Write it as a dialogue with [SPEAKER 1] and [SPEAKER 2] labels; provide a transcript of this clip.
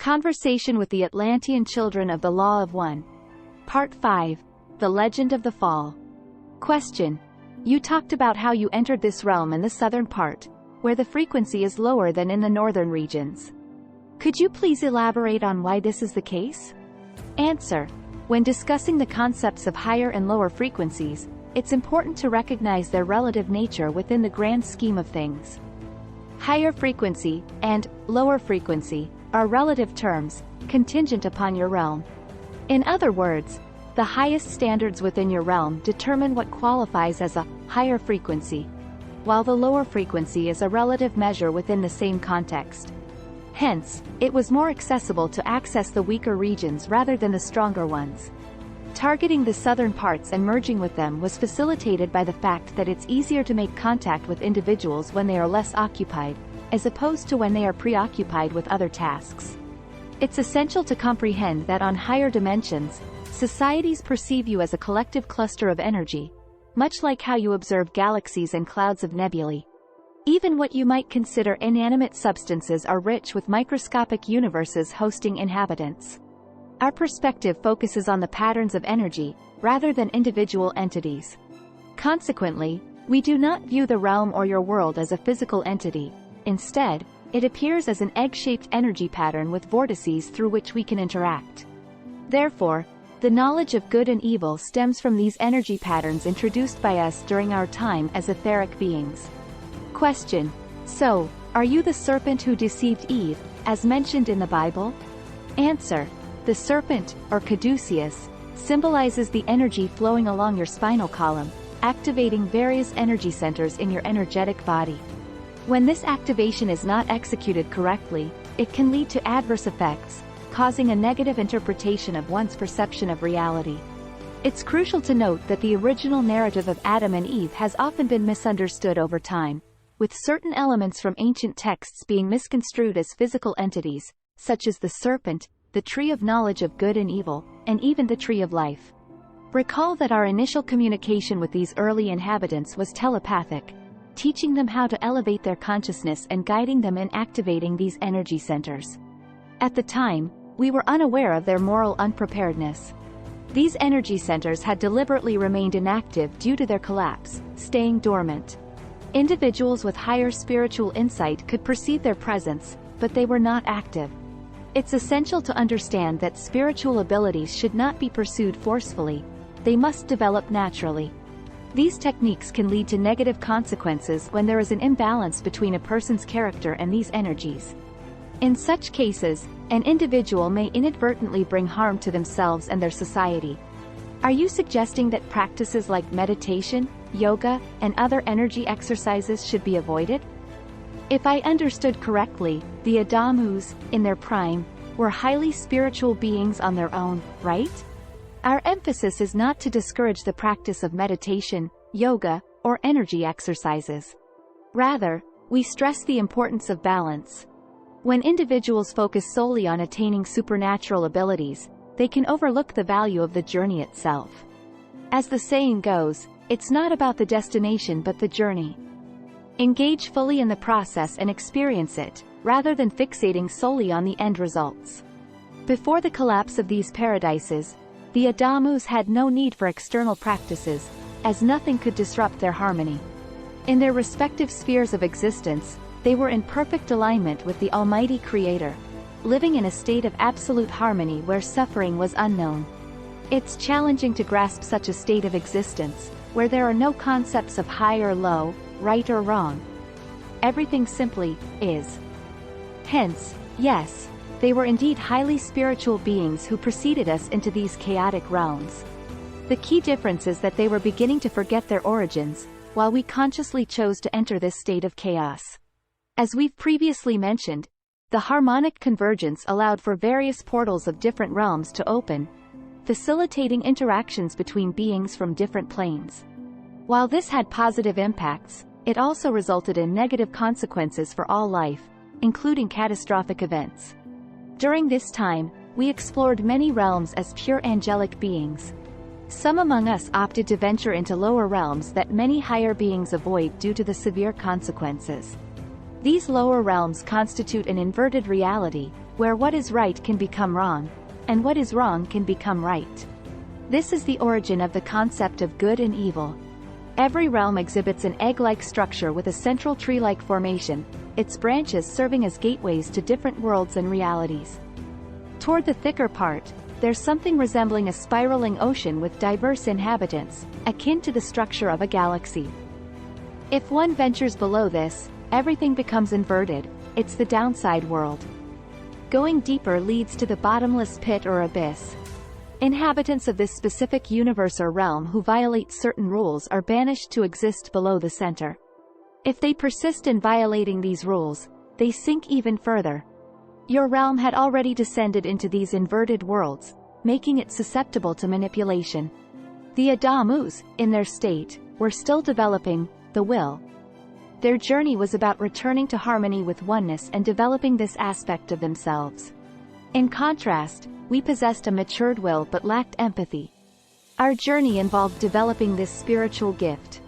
[SPEAKER 1] Conversation with the Atlantean Children of the Law of One. Part 5. The Legend of the Fall. Question. You talked about how you entered this realm in the southern part, where the frequency is lower than in the northern regions. Could you please elaborate on why this is the case? Answer. When discussing the concepts of higher and lower frequencies, it's important to recognize their relative nature within the grand scheme of things. Higher frequency and lower frequency are relative terms, contingent upon your realm. In other words, the highest standards within your realm determine what qualifies as a higher frequency, while the lower frequency is a relative measure within the same context. Hence, it was more accessible to access the weaker regions rather than the stronger ones. Targeting the southern parts and merging with them was facilitated by the fact that it's easier to make contact with individuals when they are less occupied, as opposed to when they are preoccupied with other tasks. It's essential to comprehend that on higher dimensions, societies perceive you as a collective cluster of energy, much like how you observe galaxies and clouds of nebulae. Even what you might consider inanimate substances are rich with microscopic universes hosting inhabitants. Our perspective focuses on the patterns of energy, rather than individual entities. Consequently, we do not view the realm or your world as a physical entity. Instead, it appears as an egg-shaped energy pattern with vortices through which we can interact. Therefore, the knowledge of good and evil stems from these energy patterns introduced by us during our time as etheric beings. Question. So, are you the serpent who deceived Eve, as mentioned in the Bible? Answer. The serpent, or caduceus, symbolizes the energy flowing along your spinal column, activating various energy centers in your energetic body. When this activation is not executed correctly, it can lead to adverse effects, causing a negative interpretation of one's perception of reality. It's crucial to note that the original narrative of Adam and Eve has often been misunderstood over time, with certain elements from ancient texts being misconstrued as physical entities, such as the serpent, the tree of knowledge of good and evil, and even the tree of life. Recall that our initial communication with these early inhabitants was telepathic, teaching them how to elevate their consciousness and guiding them in activating these energy centers. At the time, we were unaware of their moral unpreparedness. These energy centers had deliberately remained inactive due to their collapse, staying dormant. Individuals with higher spiritual insight could perceive their presence, but they were not active. It's essential to understand that spiritual abilities should not be pursued forcefully, they must develop naturally. These techniques can lead to negative consequences when there is an imbalance between a person's character and these energies. In such cases, an individual may inadvertently bring harm to themselves and their society. Are you suggesting that practices like meditation, yoga, and other energy exercises should be avoided? If I understood correctly, the Adamus, in their prime, were highly spiritual beings on their own, right? Our emphasis is not to discourage the practice of meditation, yoga, or energy exercises. Rather, we stress the importance of balance. When individuals focus solely on attaining supernatural abilities, they can overlook the value of the journey itself. As the saying goes, it's not about the destination but the journey. Engage fully in the process and experience it, rather than fixating solely on the end results. Before the collapse of these paradises, the Adamus had no need for external practices, as nothing could disrupt their harmony. In their respective spheres of existence, they were in perfect alignment with the Almighty Creator, living in a state of absolute harmony where suffering was unknown. It's challenging to grasp such a state of existence, where there are no concepts of high or low, right or wrong. Everything simply is. Hence, yes, they were indeed highly spiritual beings who preceded us into these chaotic realms. The key difference is that they were beginning to forget their origins, while we consciously chose to enter this state of chaos. As we've previously mentioned, the harmonic convergence allowed for various portals of different realms to open, facilitating interactions between beings from different planes. While this had positive impacts, it also resulted in negative consequences for all life, including catastrophic events. During this time, we explored many realms as pure angelic beings. Some among us opted to venture into lower realms that many higher beings avoid due to the severe consequences. These lower realms constitute an inverted reality, where what is right can become wrong, and what is wrong can become right. This is the origin of the concept of good and evil. Every realm exhibits an egg-like structure with a central tree-like formation, its branches serving as gateways to different worlds and realities. Toward the thicker part, there's something resembling a spiraling ocean with diverse inhabitants, akin to the structure of a galaxy. If one ventures below this, everything becomes inverted. It's the downside world. Going deeper leads to the bottomless pit or abyss. Inhabitants of this specific universe or realm who violate certain rules are banished to exist below the center. If they persist in violating these rules, they sink even further. Your realm had already descended into these inverted worlds, making it susceptible to manipulation. The Adamus, in their state, were still developing the will. Their journey was about returning to harmony with oneness and developing this aspect of themselves. In contrast, we possessed a matured will but lacked empathy. Our journey involved developing this spiritual gift.